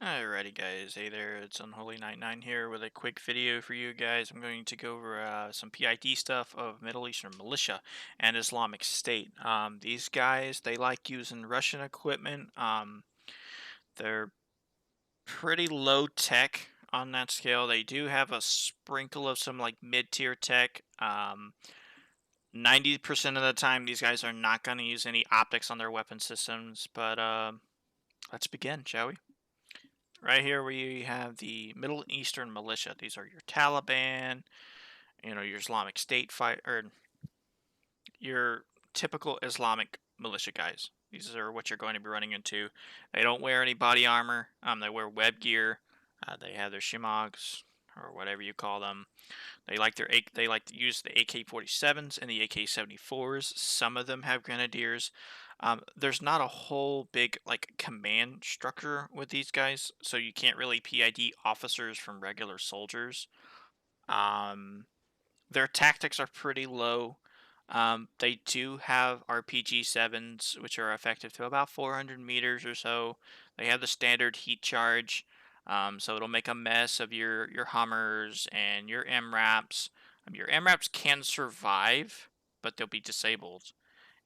Alrighty guys, hey there, it's Unholy99 here with a quick video for you guys. I'm going to go over some PID stuff of Middle Eastern militia and Islamic State. These guys, they like using Russian equipment. They're pretty low tech on that scale. They do have a sprinkle of some like mid-tier tech. 90% of the time, these guys are not going to use any optics on their weapon systems, but let's begin, shall we? Right here we have the Middle Eastern militia. These are your Taliban, your Islamic State fight, or your typical Islamic militia guys. These are what you're going to be running into. They don't wear any body armor. They wear web gear. They have their shimogs or whatever you call them. They like to use the AK-47s and the AK-74s. Some of them have grenadiers. There's not a whole big like command structure with these guys, so you can't really PID officers from regular soldiers. Um, their tactics are pretty low. They do have RPG-7s, which are effective to about 400 meters or so. They have the standard heat charge, so it'll make a mess of your Hummers and your MRAPs. Your MRAPs can survive, but they'll be disabled.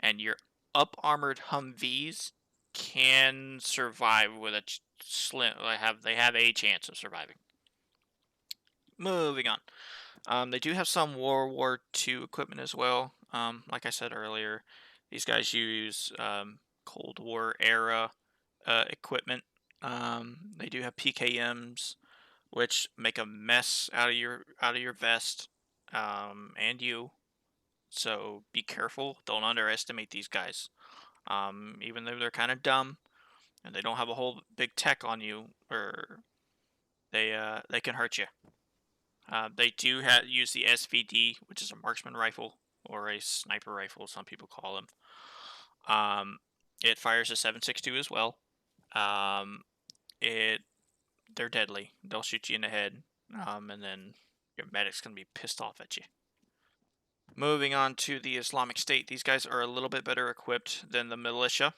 And your up-armored Humvees can survive with a slim. They have a chance of surviving. Moving on. They do have some World War II equipment as well. Like I said earlier, these guys use Cold War era equipment. They do have PKMs, which make a mess out of your vest and you. So be careful. Don't underestimate these guys. Even though they're kind of dumb and they don't have a whole big tech on you, or they can hurt you. They do use the SVD, which is a marksman rifle or a sniper rifle, some people call them. It fires a 7.62 as well. Um, it they're deadly. They'll shoot you in the head, and then your medic's gonna be pissed off at you. Moving on to the Islamic State, these guys are a little bit better equipped than the militia.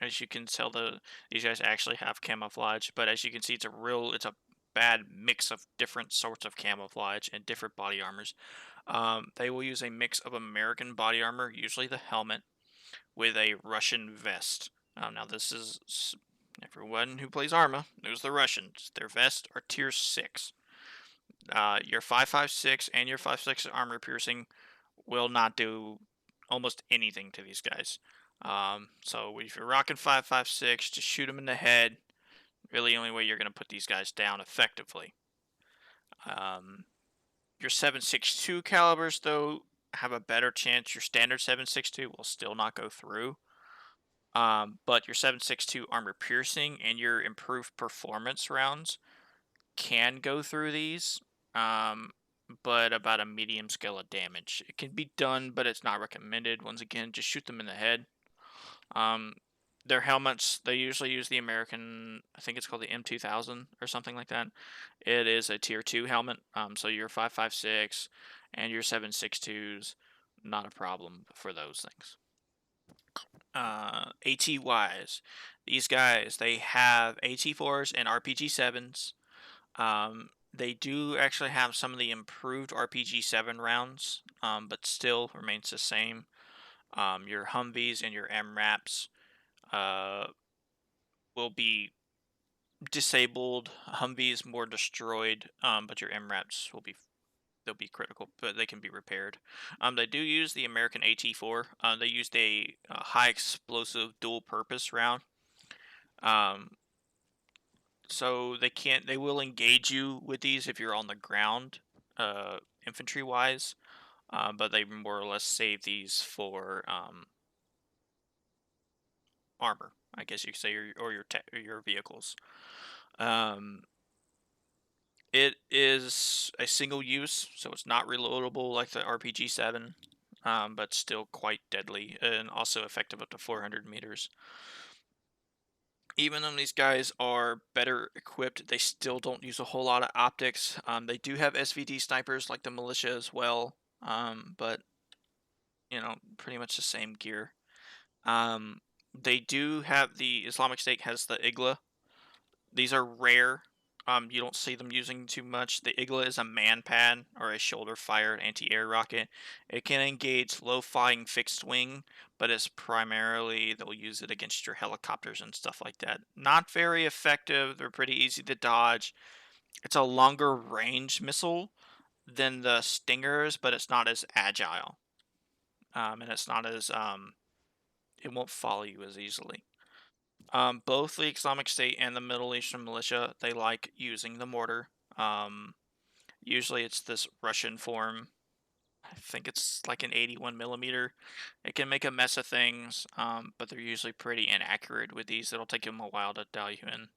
As you can tell, these guys actually have camouflage, but as you can see, it's a bad mix of different sorts of camouflage and different body armors. They will use a mix of American body armor, usually the helmet, with a Russian vest. Now this is everyone who plays Arma knows the Russians. Their vests are tier 6. Your 5.56 and your 5.6 armor piercing will not do almost anything to these guys. So if you're rocking 5.56, just shoot them in the head. Really, the only way you're going to put these guys down effectively. Your 7.62 calibers, though, have a better chance. Your standard 7.62 will still not go through. But your 7.62 armor piercing and your improved performance rounds can go through these. But about a medium scale of damage. It can be done, but it's not recommended. Once again, just shoot them in the head. Their helmets, they usually use the American, I think it's called the M2000 or something like that. It is a tier 2 helmet, so your 5.56 and your 7.62s, not a problem for those things. AT-wise, these guys, they have AT-4s and RPG-7s. They do actually have some of the improved RPG-7 rounds, but still remains the same. Your Humvees and your MRAPs will be disabled. Humvees more destroyed, but your MRAPs they'll be critical, but they can be repaired. They do use the American AT-4. They used a high explosive dual purpose round. So they will engage you with these if you're on the ground, infantry wise. But they more or less save these for armor, I guess you could say, or your vehicles. It is a single use, so it's not reloadable like the RPG-7, but still quite deadly and also effective up to 400 meters. Even though these guys are better equipped, they still don't use a whole lot of optics. They do have SVD snipers like the militia as well, but pretty much the same gear. They do have the Islamic State has the Igla, These are rare. You don't see them using too much. The Igla is a man-pad or a shoulder-fired anti-air rocket. It can engage low-flying fixed wing, but it's primarily they'll use it against your helicopters and stuff like that. Not very effective. They're pretty easy to dodge. It's a longer range missile than the Stingers, but it's not as agile. And it's not as it won't follow you as easily. Both the Islamic State and the Middle Eastern militia, they like using the mortar. Usually it's this Russian form. I think it's like an 81 millimeter. It can make a mess of things, but they're usually pretty inaccurate with these. It'll take them a while to dial you in.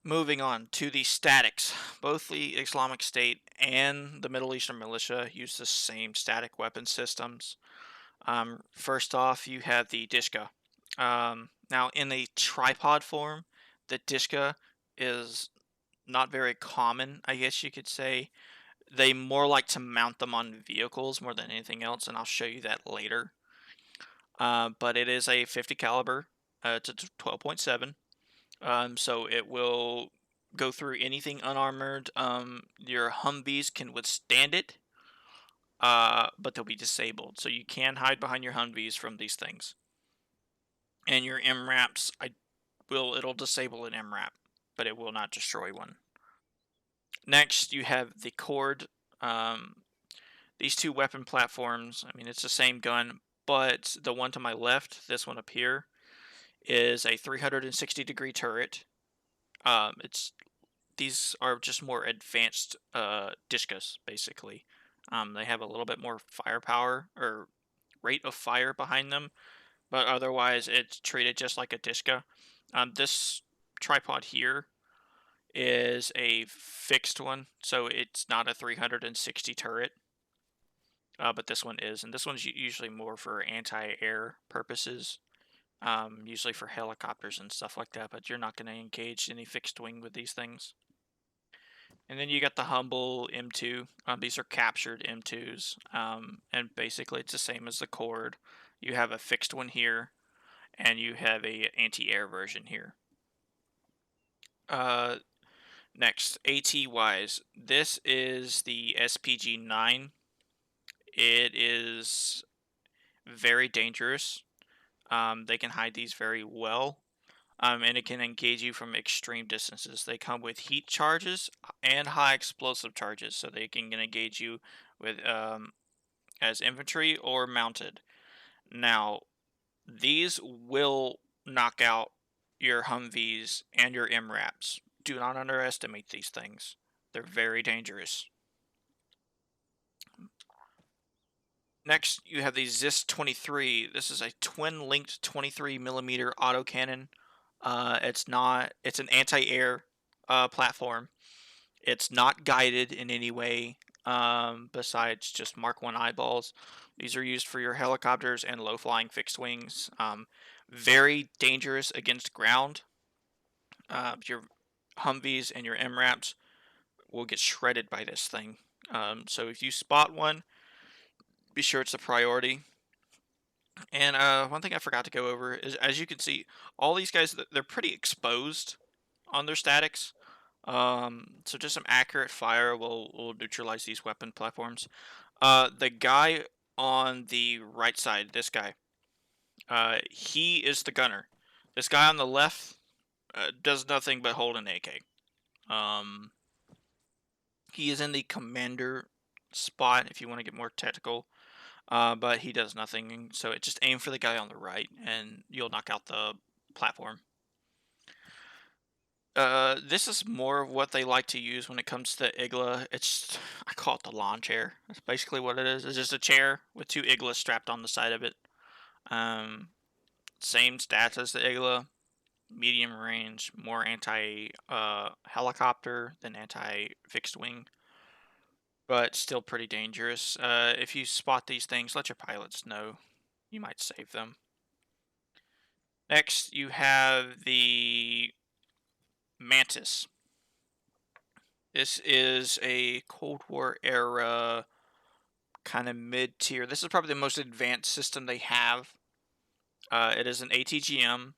Moving on to the statics. Both the Islamic State and the Middle Eastern militia use the same static weapon systems. First off, you have the Dishka. Now, in a tripod form, the Dishka is not very common, I guess you could say. They more like to mount them on vehicles more than anything else, and I'll show you that later. But it is a 50 caliber to 12.7, so it will go through anything unarmored. Your Humvees can withstand it, but they'll be disabled, so you can hide behind your Humvees from these things. And your MRAPs, it'll disable an MRAP, but it will not destroy one. Next, you have the Cord. These two weapon platforms, I mean, it's the same gun, but the one to my left, this one up here, is a 360-degree turret. These are just more advanced Dishkas, basically. They have a little bit more firepower, or rate of fire behind them, but otherwise it's treated just like a Dishka. This tripod here is a fixed one, so it's not a 360 turret, but this one is, and this one's usually more for anti-air purposes, usually for helicopters and stuff like that, but you're not going to engage any fixed wing with these things. And then you got the Humble M2. These are captured M2s, and basically it's the same as the Cord. You have a fixed one here, and you have a anti-air version here. Next, AT-wise, this is the SPG-9. It is very dangerous. They can hide these very well, and it can engage you from extreme distances. They come with heat charges and high explosive charges, so they can engage you with as infantry or mounted. Now, these will knock out your Humvees and your MRAPs. Do not underestimate these things. They're very dangerous. Next, you have the ZIS-23. This is a twin-linked 23mm autocannon. It's an anti-air platform. It's not guided in any way besides just Mark 1 eyeballs. These are used for your helicopters and low-flying fixed wings. Very dangerous against ground. Your Humvees and your MRAPs will get shredded by this thing. So if you spot one, be sure it's a priority. And one thing I forgot to go over is, as you can see, all these guys, they're pretty exposed on their statics. So just some accurate fire will neutralize these weapon platforms. The guy on the right side, this guy, he is the gunner. This guy on the left does nothing but hold an AK. He is in the commander spot, if you want to get more technical. But he does nothing, so just aim for the guy on the right, and you'll knock out the platform. This is more of what they like to use when it comes to Igla. I call it the lawn chair. That's basically what it is. It's just a chair with two Iglas strapped on the side of it. Same stats as the Igla. Medium range, more anti-helicopter than anti-fixed wing. But still pretty dangerous. If you spot these things, let your pilots know. You might save them. Next, you have the Mantis. This is a Cold War era kind of mid-tier. This is probably the most advanced system they have. It is an ATGM.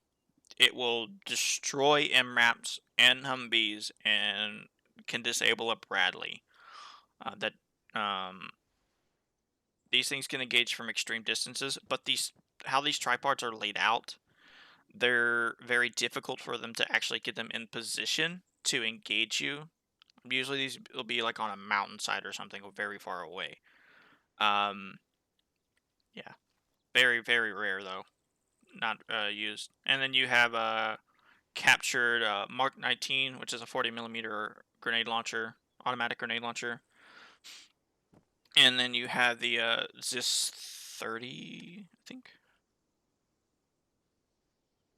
it will destroy MRAPs and Humvees and can disable a Bradley. These things can engage from extreme distances, but how these tripods are laid out, they're very difficult for them to actually get them in position to engage you. Usually these will be like on a mountainside or something very far away. Yeah, very, very rare though, not used. And then you have captured Mark 19, which is a 40mm grenade launcher, automatic grenade launcher. And then you have the ZIS 30, I think.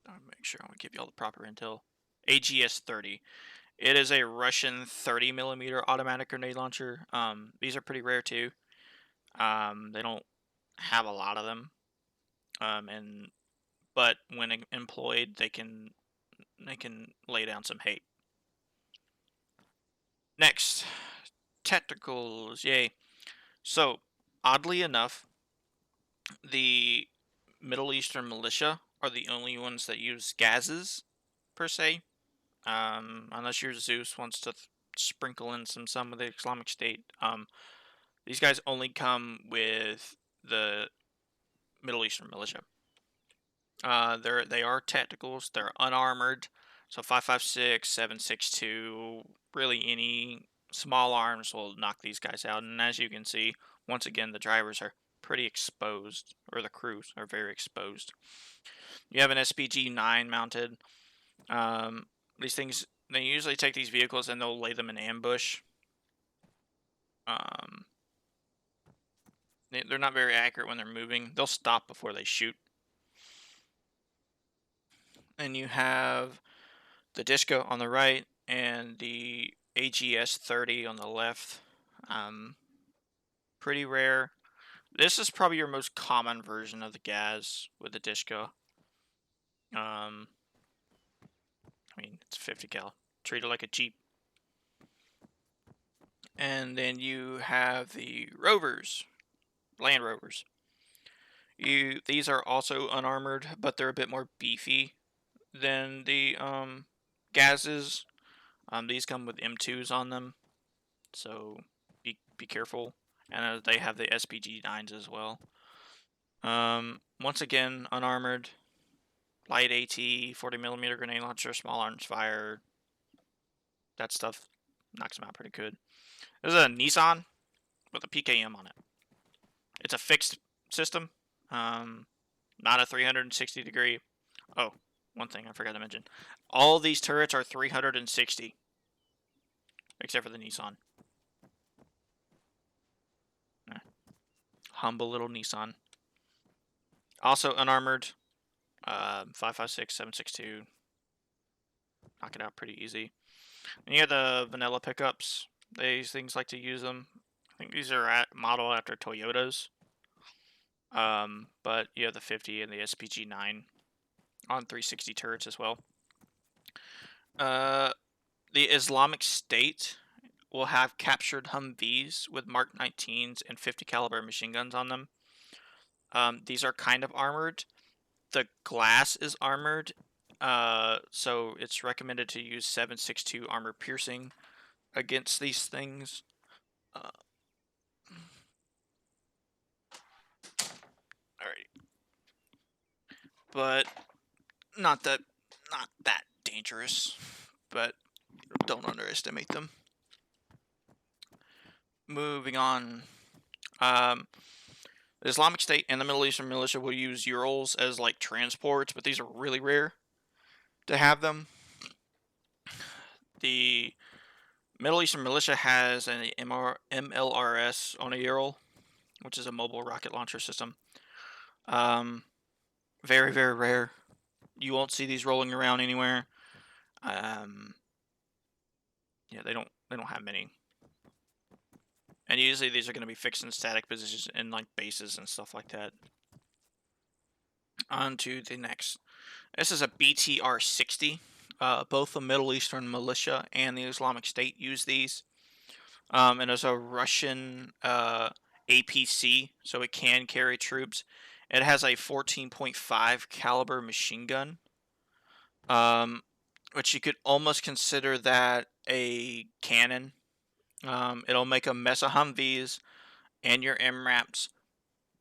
I'll make sure I give you all the proper intel. AGS 30. It is a Russian 30mm automatic grenade launcher. These are pretty rare too. They don't have a lot of them. But when employed, they can lay down some hate. Next, tacticals. Yay. So, oddly enough, the Middle Eastern militia are the only ones that use gases, per se. Unless your Zeus wants to sprinkle in some of the Islamic State. These guys only come with the Middle Eastern militia. They are tacticals. They're unarmored. So 5.56, 7.62, really any small arms will knock these guys out. And as you can see, once again, the drivers are pretty exposed, or the crews are very exposed. You have an SPG-9 mounted. These things, they usually take these vehicles and they'll lay them in ambush. They're not very accurate when they're moving. They'll stop before they shoot. And you have the Disco on the right and the AGS 30 on the left. Pretty rare. This is probably your most common version of the gas with the Disco. I mean, it's 50 cal. Treat it like a Jeep. And then you have the Rovers, Land Rovers. These are also unarmored, but they're a bit more beefy than the gases. These come with M2s on them, so be careful. And they have the SPG-9s as well. Once again, unarmored, light AT, 40mm grenade launcher, small arms fire. That stuff knocks them out pretty good. There's a Nissan with a PKM on it. It's a fixed system, not a 360 degree. Oh, one thing I forgot to mention. All these turrets are 360, except for the Nissan. Humble little Nissan. Also unarmored, 5.56, 7.62. Knock it out pretty easy. And you have the vanilla pickups. These things like to use them. I think these are modeled after Toyotas. But you have the 50 and the SPG-9 on 360 turrets as well. The Islamic State will have captured Humvees with Mark 19s and 50 caliber machine guns on them. These are kind of armored. The glass is armored, so it's recommended to use 7.62 armor piercing against these things. Alright, but not that dangerous. But don't underestimate them. Moving on. The Islamic State and the Middle Eastern militia will use Urals as like transports, but these are really rare to have them. The Middle Eastern militia has an MLRS on a Ural, which is a mobile rocket launcher system. Very, very rare. You won't see these rolling around anywhere. Yeah, they don't have many. And usually these are going to be fixed in static positions in like bases and stuff like that. On to the next. This is a BTR-60. Both the Middle Eastern militia and the Islamic State use these. And it's a Russian APC, so it can carry troops. It has a 14.5 caliber machine gun. which you could almost consider that a cannon. It'll make a mess of Humvees and your MRAPs,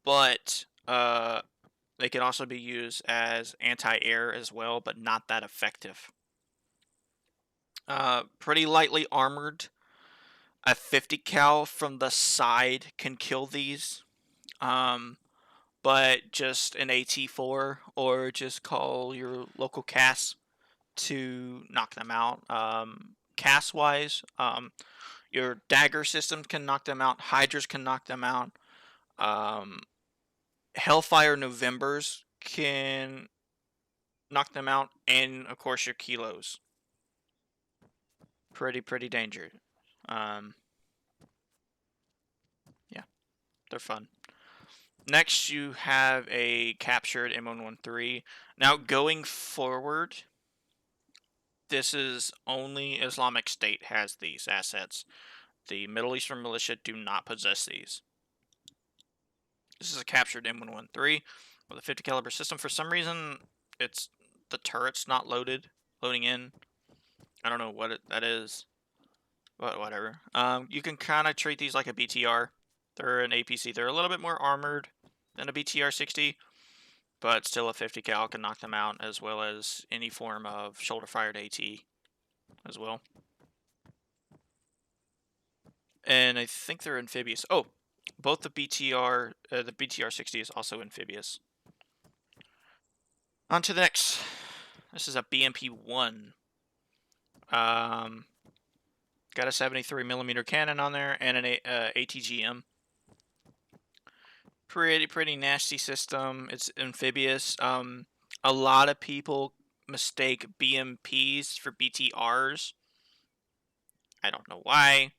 but they can also be used as anti-air as well, but not that effective. Pretty lightly armored. A 50 cal from the side can kill these. But just an AT4 or just call your local CAS to knock them out. CAS wise, your dagger systems can knock them out. Hydras can knock them out. Hellfire Novembers can knock them out, and of course your kilos. Pretty dangerous. Yeah, they're fun. Next, you have a captured M113. Now, going forward, this is only Islamic State has these assets. The Middle Eastern militia do not possess these. This is a captured M113 with a 50 caliber system. For some reason, it's the turret's not loading in. I don't know what that is, but whatever. You can kind of treat these like a BTR. They're an APC. They're a little bit more armored than a BTR 60, but still a 50 cal can knock them out, as well as any form of shoulder fired AT as well. And I think they're amphibious. Oh, both the BTR 60 is also amphibious. On to the next. This is a BMP-1. Got a 73mm cannon on there and an ATGM. Pretty nasty system. It's amphibious. A lot of people mistake BMPs for BTRs. I don't know why.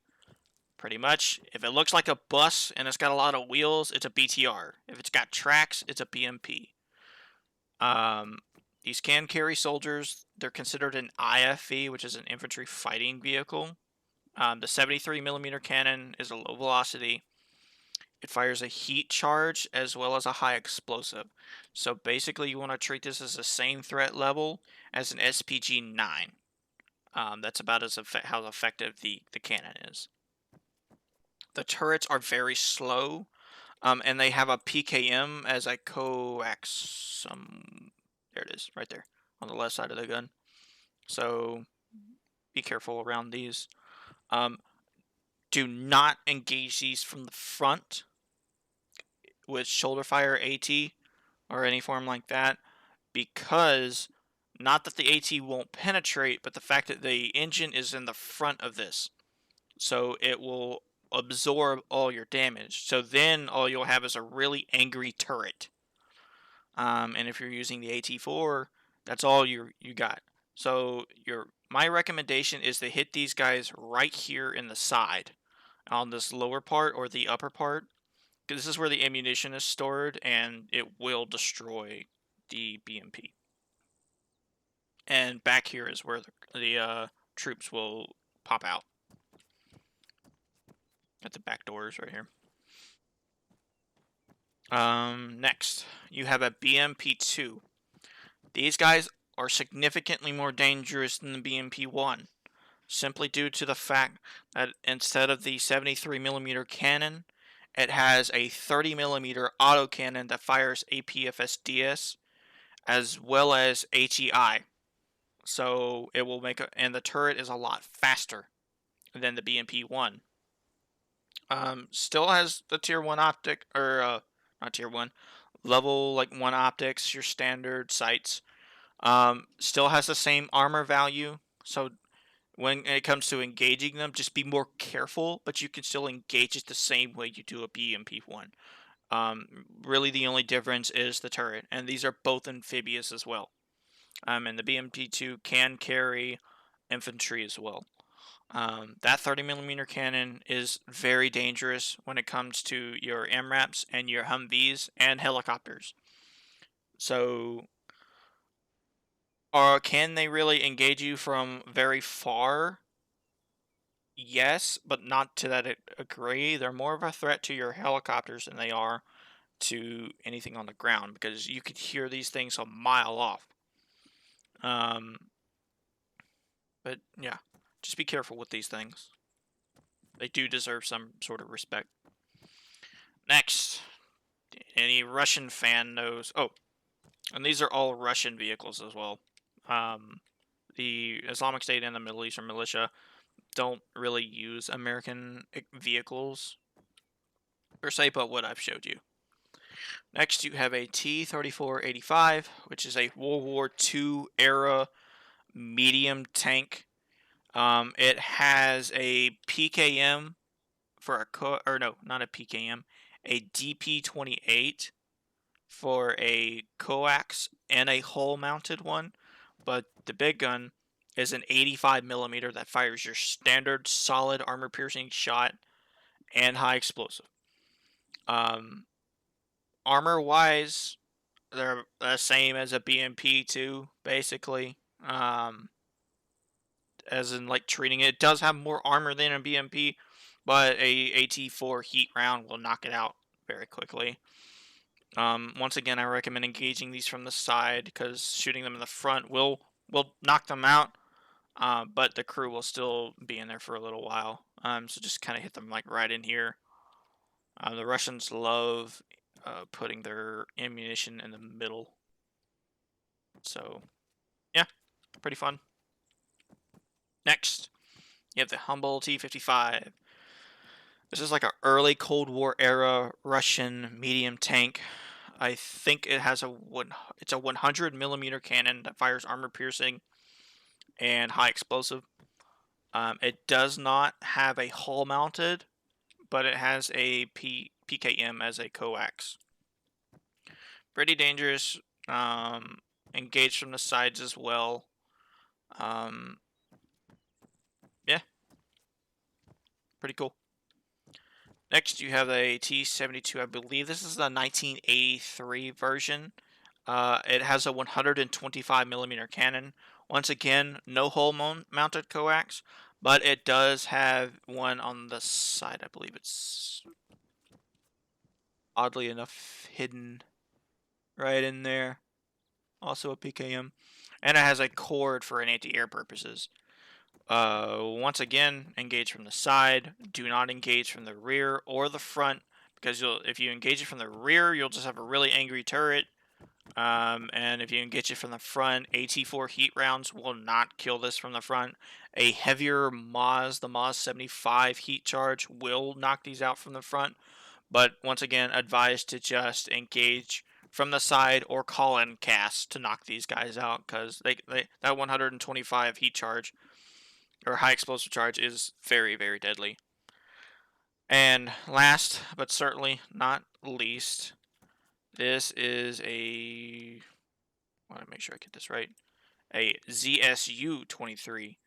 Pretty much, if it looks like a bus and it's got a lot of wheels, it's a BTR. If it's got tracks, it's a BMP. These can carry soldiers. They're considered an IFV, which is an infantry fighting vehicle. The 73mm cannon is a low velocity. It fires a heat charge as well as a high explosive. So basically, you want to treat this as the same threat level as an SPG-9. That's about how effective the cannon is. The turrets are very slow, and they have a PKM as a coax. There it is, right there, on the left side of the gun. So be careful around these. Do not engage these from the front with shoulder fire AT or any form like that, because not that the AT won't penetrate, but the fact that the engine is in the front of this, so it will absorb all your damage. So then all you'll have is a really angry turret. And if you're using the AT4, that's all you got. So my recommendation is to hit these guys right here in the side, on this lower part or the upper part, because this is where the ammunition is stored, and it will destroy the BMP. And back here is where the troops will pop out. At the back doors right here. Next, you have a BMP-2. These guys are significantly more dangerous than the BMP-1, simply due to the fact that instead of the 73mm cannon, it has a 30mm autocannon that fires APFSDS as well as HEI. So it will and the turret is a lot faster than the BMP-1. Still has the tier 1 optic, or not tier 1, level like 1 optics, your standard sights. Still has the same armor value, so when it comes to engaging them, just be more careful, but you can still engage it the same way you do a BMP-1. Really the only difference is the turret, and these are both amphibious as well. And the BMP-2 can carry infantry as well. That 30mm cannon is very dangerous when it comes to your MRAPs and your Humvees and helicopters. So, can they really engage you from very far? Yes, but not to that degree. They're more of a threat to your helicopters than they are to anything on the ground, because you could hear these things a mile off. But yeah, just be careful with these things. They do deserve some sort of respect. Next, any Russian fan knows. Oh, and these are all Russian vehicles as well. The Islamic State and the Middle Eastern Militia don't really use American vehicles per se, but what I've showed you. Next, you have a T-34-85, which is a World War II era medium tank. It has a PKM for not a PKM, a DP-28 for a coax and a hull-mounted one, but the big gun is an 85 millimeter that fires your standard solid armor-piercing shot and high explosive. Armor-wise, they're the same as a BMP too, basically. As in like treating it. It does have more armor than a BMP, but a AT4 heat round will knock it out very quickly. Once again, I recommend engaging these from the side because shooting them in the front will knock them out, but the crew will still be in there for a little while. So just kind of hit them like right in here. The Russians love putting their ammunition in the middle. So, yeah, pretty fun. Next, you have the Humble T-55. This is like an early Cold War era Russian medium tank. I think it has it's a 100 millimeter cannon that fires armor piercing and high explosive. It does not have a hull mounted, but it has a PKM as a coax. Pretty dangerous. Engaged from the sides as well. Yeah, pretty cool. Next, you have a T-72. I believe this is the 1983 version. It has a 125 millimeter cannon. Once again, no hull mounted coax, but it does have one on the side. I believe it's oddly enough hidden right in there. Also a PKM, and it has a cord for an anti-air purposes. Once again, engage from the side. Do not engage from the rear or the front, because if you engage it from the rear, you'll just have a really angry turret. And if you engage it from the front, AT4 heat rounds will not kill this from the front. A heavier Moz, the Moz 75 heat charge, will knock these out from the front. But once again, advised to just engage from the side or call in cast to knock these guys out, because that 125 heat charge or high explosive charge is very, very deadly. And last, but certainly not least, this is I want to make sure I get this right, a ZSU-23.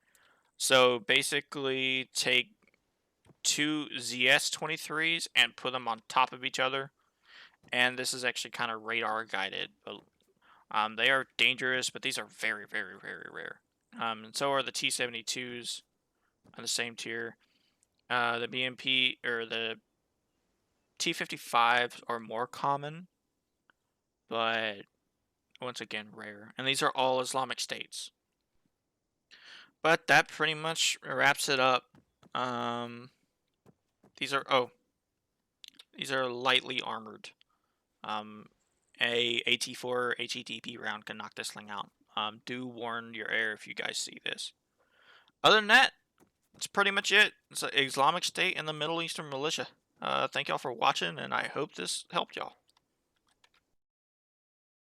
So basically take two ZS-23s and put them on top of each other. And this is actually kind of radar guided. But, they are dangerous, but these are very, very, very rare. And so are the T-72s on the same tier. The BMP or the T-55s are more common, but once again rare. And these are all Islamic states. But that pretty much wraps it up. These are lightly armored. A AT4 HEDP round can knock this thing out. Do warn your air if you guys see this. Other than that, that's pretty much it. It's an Islamic State and the Middle Eastern Militia. Thank y'all for watching, and I hope this helped y'all.